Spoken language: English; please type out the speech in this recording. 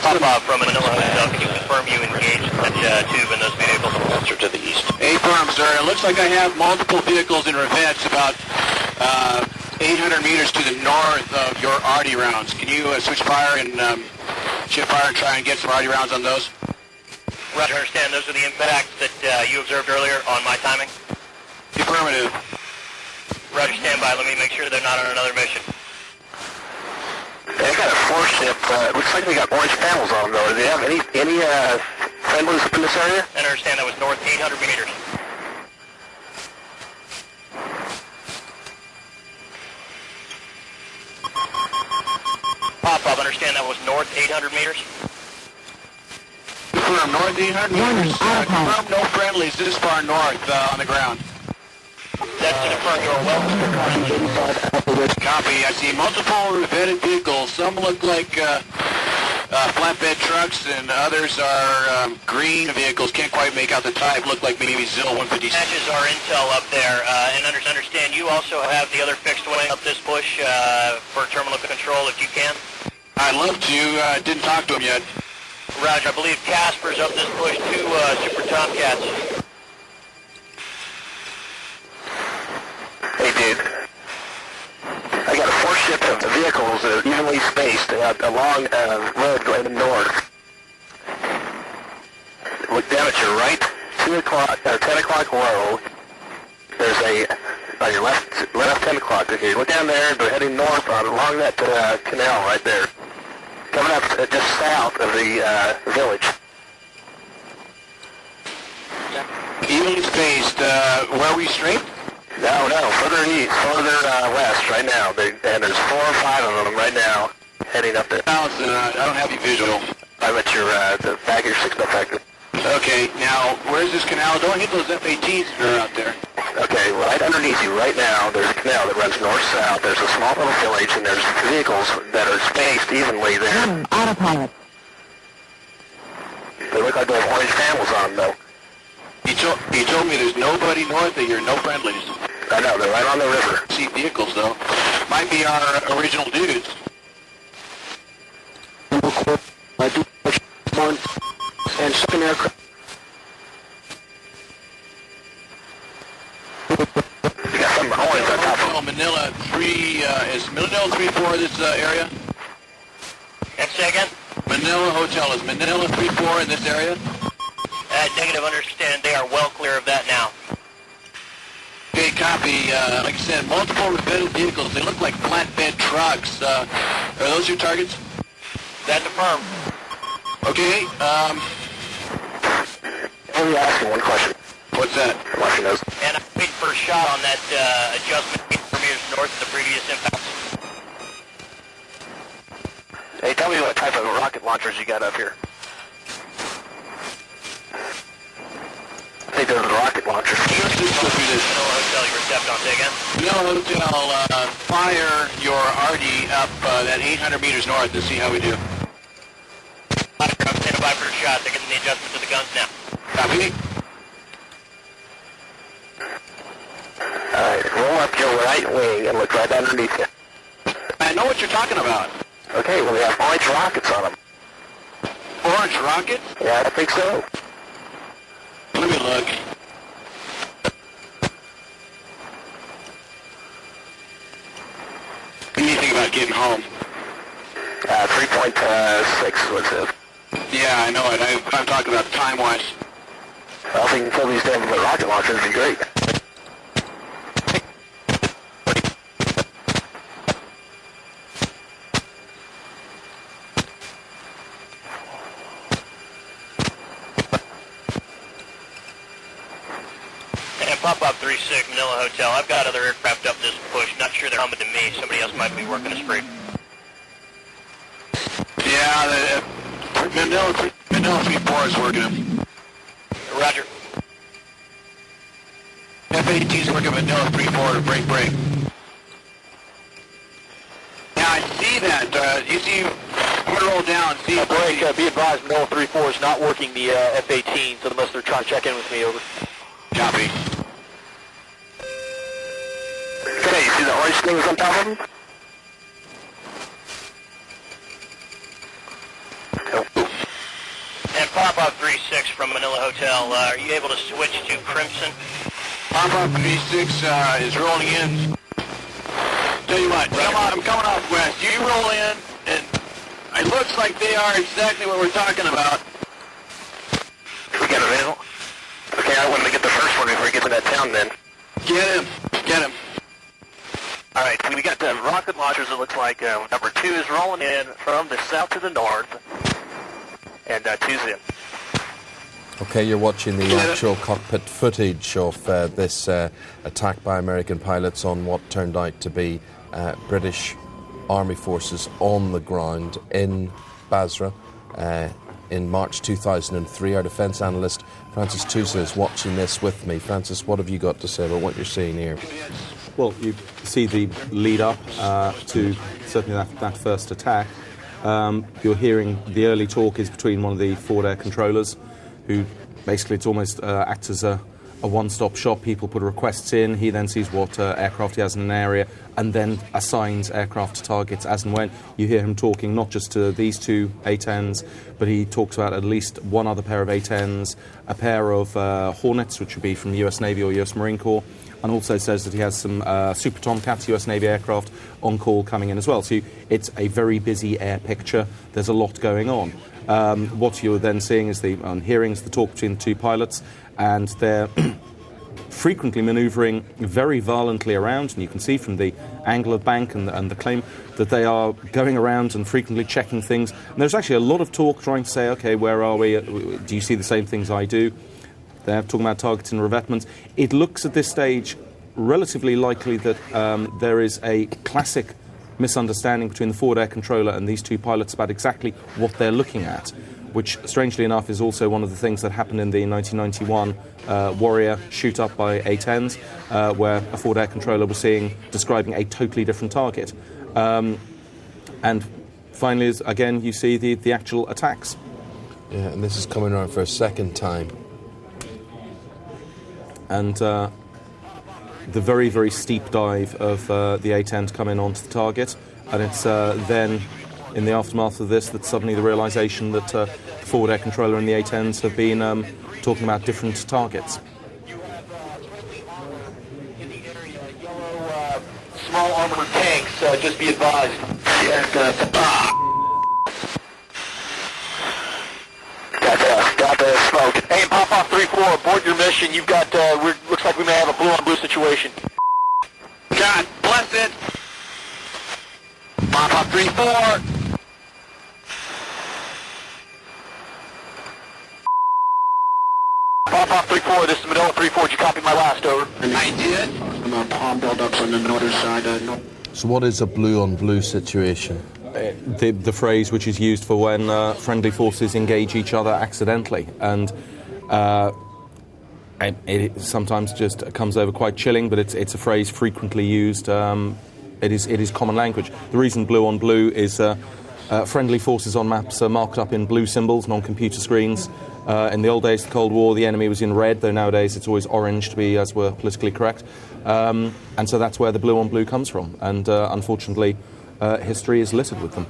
Pop-up from Manila Hotel. Can you confirm you engaged that tube in those vehicles? Closer to the east. Affirm, sir. It looks like I have multiple vehicles in reverse about 800 meters to the north of your arty rounds. Can you switch fire and shift fire and try and get some arty rounds on those? Roger, understand. Those are the impacts that you observed earlier on my timing? Affirmative. Roger, stand by. Let me make sure they're not on another mission. They got a 4-ship. Looks like they got orange panels on them, though. Do they have any friendlies up in this area? And understand that was north 800 meters. Pop-up, understand that was north 800 meters. Confirm, north 800 meters. Confirm no friendlies this far north on the ground. That's to confirm your well. Copy. I see multiple vetted vehicles. Some look like flatbed trucks, and others are green vehicles. Can't quite make out the type. Look like maybe Zill 156. Matches our intel up there, and understand you also have the other fixed wing up this bush for terminal control if you can. I'd love to. Didn't talk to him yet. Roger. I believe Casper's up this bush. 2 Super Tomcats. Hey, dude. I got a 4-ship of vehicles evenly spaced along road going north. Look down at your right, 2 o'clock, 10 o'clock low. There's a, on your left 10 o'clock. Okay, look down there, they're heading north along that canal right there. Coming up just south of the village. Evenly spaced. Where are we straight? No, further east, further west right now. And there's 4 or 5 of them right now heading up there. I don't have you visual. I'm at your, the back of your 6-bit factory. Okay, now, where's this canal? Don't hit those FATs that are out there. Okay, right underneath you right now, there's a canal that runs north-south. There's a small little village, and there's vehicles that are spaced evenly there. Autopilot. They look like they have orange panels on, though. He told me there's nobody north of here, no friendlies. I know, they're right on the river. See vehicles, though. Might be our original dudes. And second aircraft. You got some orange on top of them. Manila 3, is Manila 3-4 this area? And say again? Manila Hotel, is Manila 3-4 in this area? Negative, understand. They are well clear of that now. Okay, copy. Like I said, multiple revetted vehicles. They look like flatbed trucks. Are those your targets? That's affirmed. Okay, Let me ask you one question. what's that? Watching those. And I'm waiting for a shot on that adjustment 8 meters north of the previous impact. Hey, tell me what type of rocket launchers you got up here. I think those are rocket launchers. Let's just go through this. Manila Hotel, you received on. Say again? Manila Hotel, fire your RD up that 800 meters north to see how we do. I'm standing by for a shot. They're getting the adjustment to the guns now. Copy. Alright, roll up your right wing and look right underneath you. I know what you're talking about. Okay, well they have orange rockets on them. Orange rockets? Yeah, I think so. Let me look. What do you think about getting home? 3.6 was it. Yeah, I know it. I'm talking about time-wise. Well, if you can kill these damn rocket launchers, it'd be great. And pop-up 36, Manila Hotel. I've got other aircraft up this push. Not sure they're coming to me. Somebody else might be working a spree. Yeah, Manila 3-4 is working them. Roger. FAT's working Manila 3-4 to break. Yeah, I see that. You see, I'm going to roll down and see. Break, be advised, Manila 3-4 is not working the F-18, so unless they're trying to check in with me, over. Copy. Okay, you see the orange things on top of them? Oh. Pop-Up 36 from Manila Hotel. Are you able to switch to Crimson? Pop-Up 36 is rolling in. Tell you what, I'm coming off west. You roll in, and it looks like they are exactly what we're talking about. We got a visual? Okay, I wanted to get the first one before we get to that town then. Get him. All right, so we got the rocket launchers. It looks like number 2 is rolling in from the south to the north, and 2's in. Okay, you're watching the actual cockpit footage of this attack by American pilots on what turned out to be British Army forces on the ground in Basra in March 2003. Our defence analyst Francis Tusa is watching this with me. Francis, what have you got to say about what you're seeing here? Well, you see the lead up to certainly that first attack. You're hearing the early talk is between one of the forward air controllers, who basically it's almost acts as a one-stop shop. People put requests in, he then sees what aircraft he has in an area and then assigns aircraft to targets as and when. You hear him talking not just to these 2 A-10s, but he talks about at least one other pair of A-10s, a pair of Hornets, which would be from the US Navy or US Marine Corps, and also says that he has some Super Tomcats, US Navy aircraft, on call coming in as well. So it's a very busy air picture. There's a lot going on. What you're then seeing is hearing the talk between the 2 pilots, and they're frequently manoeuvring very violently around, and you can see from the angle of bank and the claim that they are going around and frequently checking things. And there's actually a lot of talk trying to say, okay, where are we? Do you see the same things I do? They're talking about targets and revetments. It looks at this stage relatively likely that there is a classic misunderstanding between the forward air controller and these 2 pilots about exactly what they're looking at, which, strangely enough, is also one of the things that happened in the 1991 Warrior shoot-up by A-10s, where a forward air controller was describing a totally different target. And finally, again, you see the actual attacks. Yeah, and this is coming around for a second time. And the very, very steep dive of the A-10 coming onto the target, and it's then in the aftermath of this that suddenly the realisation that the forward air controller and the A-10s have been talking about different targets. Small armored tanks, just be advised. Got the smoke. Hey, Pop-Up 34, aboard your mission. You've got, looks like we may have a blue-on-blue situation. God bless it. Pop-Up 34. Pop-Up 34, this is Manila 34. Did you copy my last, over? I did. I'm a palm build-ups on the northern side. So what is a blue-on-blue situation? The phrase which is used for when friendly forces engage each other accidentally, and it sometimes just comes over quite chilling, but it's a phrase frequently used. It is common language. The reason blue on blue is friendly forces on maps are marked up in blue symbols and on computer screens. In the old days, the Cold War, the enemy was in red, though nowadays it's always orange to be, as we're politically correct. And so that's where the blue on blue comes from, and unfortunately history is littered with them.